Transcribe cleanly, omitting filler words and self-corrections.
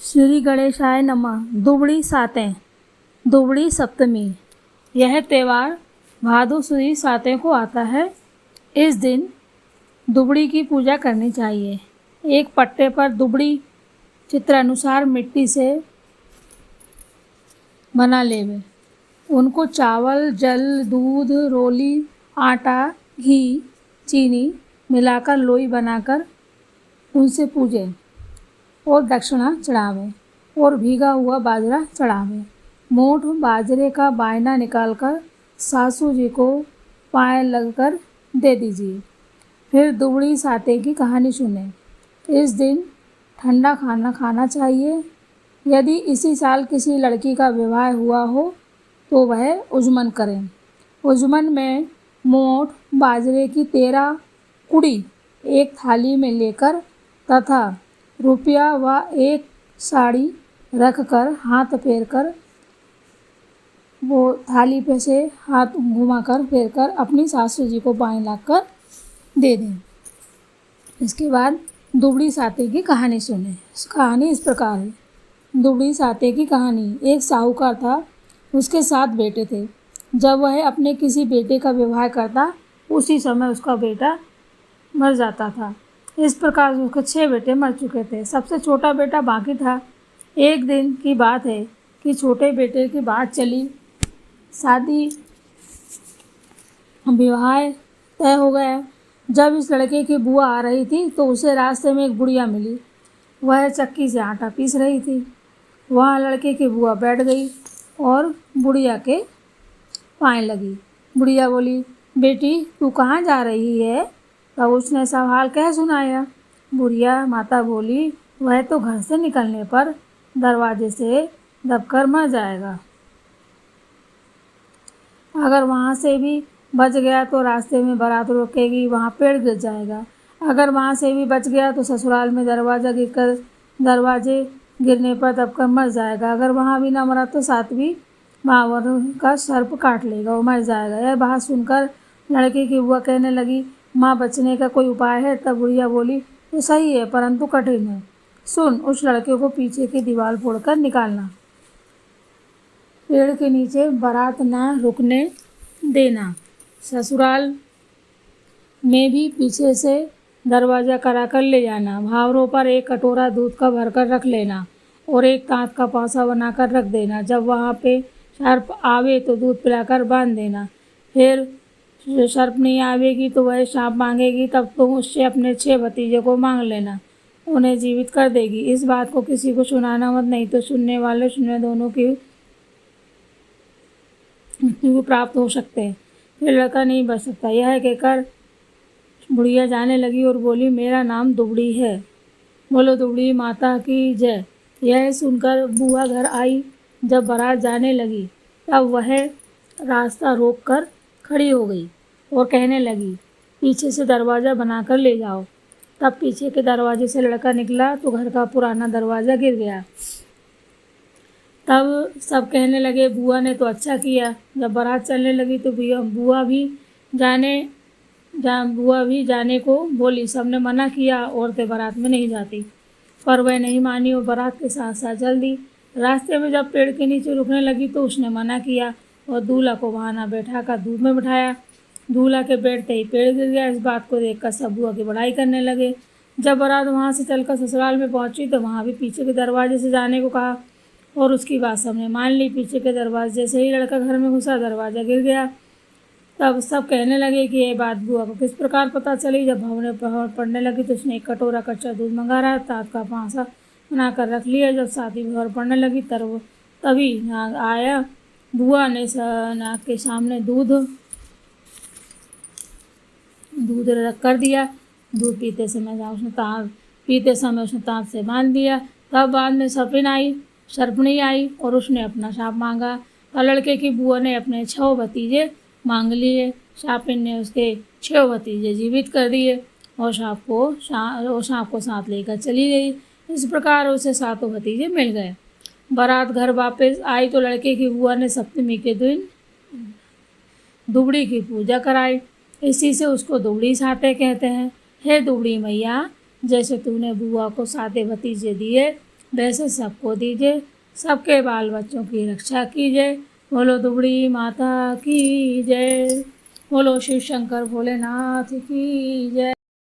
श्री गणेशाय नमः। दुबड़ी सातें, दुबड़ी सप्तमी। यह त्यौहार भादो सुदी सातें को आता है। इस दिन दुबड़ी की पूजा करनी चाहिए। एक पट्टे पर दुबड़ी चित्र अनुसार मिट्टी से बना लेवे। उनको चावल, जल, दूध, रोली, आटा, घी, चीनी मिलाकर लोई बनाकर उनसे पूजें और दक्षिणा चढ़ावें और भीगा हुआ बाजरा चढ़ावें। मोठ बाजरे का बायना निकालकर सासू जी को पाए लगकर दे दीजिए। फिर दुबड़ी साते की कहानी सुने। इस दिन ठंडा खाना खाना चाहिए। यदि इसी साल किसी लड़की का विवाह हुआ हो तो वह उजमन करें। उजमन में मोठ बाजरे की 13 कुड़ी एक थाली में लेकर तथा रुपया व एक साड़ी रखकर हाथ फेर कर वो थाली पे से हाथ घुमाकर फेर कर अपनी सासू जी को बाएं लाकर दे दें। इसके बाद दुबड़ी साते की कहानी सुने। कहानी इस प्रकार है। दुबड़ी साते की कहानी। एक साहूकार था, उसके 7 बेटे थे। जब वह अपने किसी बेटे का विवाह करता उसी समय उसका बेटा मर जाता था। इस प्रकार उसके 6 बेटे मर चुके थे। सबसे छोटा बेटा बाकी था। एक दिन की बात है कि छोटे बेटे की बात चली, शादी विवाह तय हो गया। जब इस लड़के की बुआ आ रही थी तो उसे रास्ते में एक बुढ़िया मिली। वह चक्की से आटा पीस रही थी। वहाँ लड़के की बुआ बैठ गई और बुढ़िया के पाए लगी। बुढ़िया बोली, बेटी तू कहाँ जा रही है? तब उसने सवाल कह सुनाया। बुढ़िया माता बोली, वह तो घर से निकलने पर दरवाजे से दबकर मर जाएगा। अगर वहाँ से भी बच गया तो रास्ते में बारात रोकेगी, वहाँ पेड़ गिर जाएगा। अगर वहाँ से भी बच गया तो ससुराल में दरवाजे गिरने पर दबकर मर जाएगा। अगर वहाँ भी ना मरा तो 7वीं मावर का सर्प काट लेगा, वो मर जाएगा। यह बात सुनकर लड़के की बुआ कहने लगी, माँ बचने का कोई उपाय है? तब बुढ़िया बोली, तो सही है परंतु कठिन है। सुन, उस लड़के को पीछे की दीवार फोड़कर निकालना। पेड़ के नीचे बारात ना रुकने देना। ससुराल में भी पीछे से दरवाज़ा कराकर ले जाना। भावरों पर एक कटोरा दूध का भरकर रख लेना और एक तांत का पासा बनाकर रख देना। जब वहाँ पे सर्प आवे तो दूध पिलाकर बांध देना। फिर सर्प नहीं आवेगी तो वह सांप मांगेगी, तब तुम उससे अपने 6 भतीजे को मांग लेना, उन्हें जीवित कर देगी। इस बात को किसी को सुनाना मत, नहीं तो सुनने वाले सुनने दोनों की मृत्यु को प्राप्त हो सकते हैं। फिर लड़का नहीं बच सकता। यह कहकर बुढ़िया जाने लगी और बोली, मेरा नाम दुबड़ी है। बोलो दुबड़ी माता की जय। यह सुनकर बुआ घर आई। जब बारात जाने लगी तब वह रास्ता रोक कर खड़ी हो गई और कहने लगी, पीछे से दरवाज़ा बनाकर ले जाओ। तब पीछे के दरवाजे से लड़का निकला तो घर का पुराना दरवाज़ा गिर गया। तब सब कहने लगे, बुआ ने तो अच्छा किया। जब बारात चलने लगी तो बुआ भी जाने को बोली। सबने मना किया, औरतें बारात में नहीं जाती, पर वह नहीं मानी और बारात के साथ साथ चल दी। रास्ते में जब पेड़ के नीचे रुकने लगी तो उसने मना किया और दूल्हा को वहाँ ना बैठा कर धूप में बिठाया। दूल्हा के बैठते ही पेड़ गिर गया। इस बात को देखकर सब बुआ की बड़ाई करने लगे। जब बारात वहाँ से चलकर ससुराल में पहुँची तो वहाँ भी पीछे के दरवाजे से जाने को कहा और उसकी बात सबने मान ली। पीछे के दरवाजे से ही लड़का घर में घुसा, दरवाज़ा गिर गया। तब सब कहने लगे कि ये बात बुआ को किस प्रकार पता चली। जब भवने पड़ने लगी तो उसने एक कटोरा कच्चा दूध मंगा रहा, ताँत का पासा बनाकर रख लिया। जब साथी भवर पड़ने लगी तभी नाग आया। बुआ ने नाग के सामने दूध रख कर दिया। दूध पीते समय उसने ताँत से बांध दिया। तब बाद में सर्पनी आई और उसने अपना शाप मांगा। और लड़के की बुआ ने अपने 6 भतीजे मांग लिए। शापिन ने उसके 6 भतीजे जीवित कर दिए और सांप को साथ लेकर चली गई। इस प्रकार उसे 7 भतीजे मिल गए। बारात घर वापस आई तो लड़के की बुआ ने सप्तमी के दिन दुबड़ी की पूजा कराई। इसी से उसको दुबड़ी साते कहते हैं। हे दुबड़ी मैया, जैसे तूने बुआ को 7 भतीजे दिए वैसे सबको दीजिए, सबके बाल बच्चों की रक्षा कीजिए। बोलो दुबड़ी माता की जय। बोलो शिव शंकर भोलेनाथ की जय।